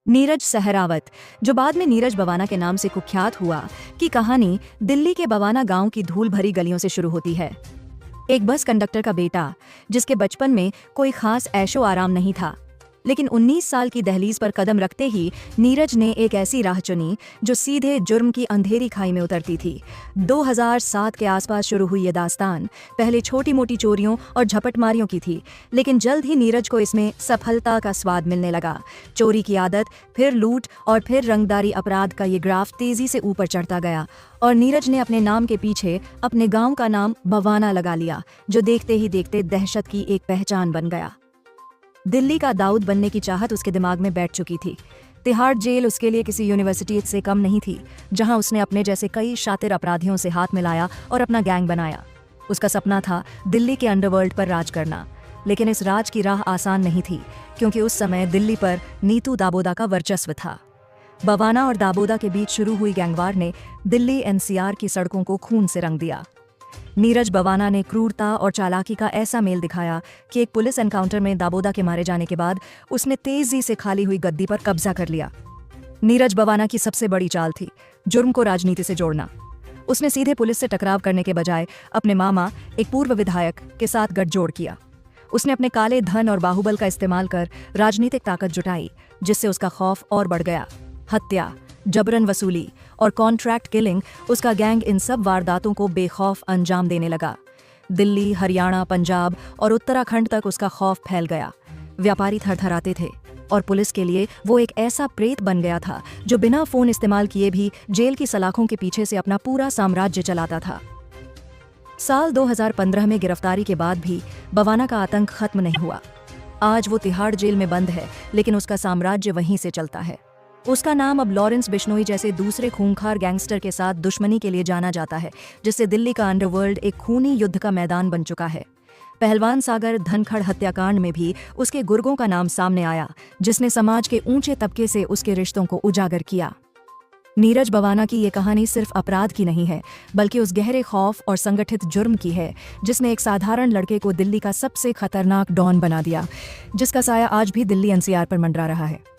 नीरज सहरावत, जो बाद में नीरज बवाना के नाम से कुख्यात हुआ, की कहानी दिल्ली के बवाना गांव की धूल भरी गलियों से शुरू होती है। एक बस कंडक्टर का बेटा, जिसके बचपन में कोई खास ऐशो आराम नहीं था, लेकिन 19 साल की दहलीज पर कदम रखते ही नीरज ने एक ऐसी राह चुनी जो सीधे जुर्म की अंधेरी खाई में उतरती थी। 2007 के आसपास शुरू हुई ये दास्तान पहले छोटी मोटी चोरियों और झपटमारियों की थी, लेकिन जल्द ही नीरज को इसमें सफलता का स्वाद मिलने लगा। चोरी की आदत, फिर लूट और फिर रंगदारी अपराध का ये ग्राफ तेजी से ऊपर चढ़ता गया और नीरज ने अपने नाम के पीछे अपने गांव का नाम बवाना लगा लिया, जो देखते ही देखते दहशत की एक पहचान बन गया। दिल्ली का दाऊद बनने की चाहत उसके दिमाग में बैठ चुकी थी। तिहाड़ जेल उसके लिए किसी यूनिवर्सिटी से कम नहीं थी, जहां उसने अपने जैसे कई शातिर अपराधियों से हाथ मिलाया और अपना गैंग बनाया। उसका सपना था दिल्ली के अंडरवर्ल्ड पर राज करना, लेकिन इस राज की राह आसान नहीं थी, क्योंकि उस समय दिल्ली पर नीतू दाबोदा का वर्चस्व था। बवाना और दाबोदा के बीच शुरू हुई गैंगवार ने दिल्ली एनसीआर की सड़कों को खून से रंग दिया। नीरज बवाना ने क्रूरता और चालाकी का ऐसा मेल दिखाया कि एक पुलिस एनकाउंटर में दाबोदा के मारे जाने के बाद उसने तेजी से खाली हुई गद्दी पर कब्जा कर लिया। नीरज बवाना की सबसे बड़ी चाल थी जुर्म को राजनीति से जोड़ना। उसने सीधे पुलिस से टकराव करने के बजाय अपने मामा, एक पूर्व विधायक, के साथ गठजोड़ किया। उसने अपने काले धन और बाहुबल का इस्तेमाल कर राजनीतिक ताकत जुटाई, जिससे उसका खौफ और बढ़ गया। हत्या, जबरन वसूली और कॉन्ट्रैक्ट किलिंग, उसका गैंग इन सब वारदातों को बेखौफ अंजाम देने लगा। दिल्ली, हरियाणा, पंजाब और उत्तराखंड तक उसका खौफ फैल गया। व्यापारी थरथराते थे और पुलिस के लिए वो एक ऐसा प्रेत बन गया था जो बिना फोन इस्तेमाल किए भी जेल की सलाखों के पीछे से अपना पूरा साम्राज्य चलाता था। साल 2015 में गिरफ्तारी के बाद भी बवाना का आतंक खत्म नहीं हुआ। आज वो तिहाड़ जेल में बंद है, लेकिन उसका साम्राज्य वहीं से चलता है। उसका नाम अब लॉरेंस बिश्नोई जैसे दूसरे खूंखार गैंगस्टर के साथ दुश्मनी के लिए जाना जाता है, जिससे दिल्ली का अंडरवर्ल्ड एक खूनी युद्ध का मैदान बन चुका है। पहलवान सागर धनखड़ हत्याकांड में भी उसके गुर्गों का नाम सामने आया, जिसने समाज के ऊंचे तबके से उसके रिश्तों को उजागर किया। नीरज बवाना की ये कहानी सिर्फ अपराध की नहीं है, बल्कि उस गहरे खौफ और संगठित जुर्म की है जिसने एक साधारण लड़के को दिल्ली का सबसे खतरनाक डॉन बना दिया, जिसका साया आज भी दिल्ली एनसीआर पर मंडरा रहा है।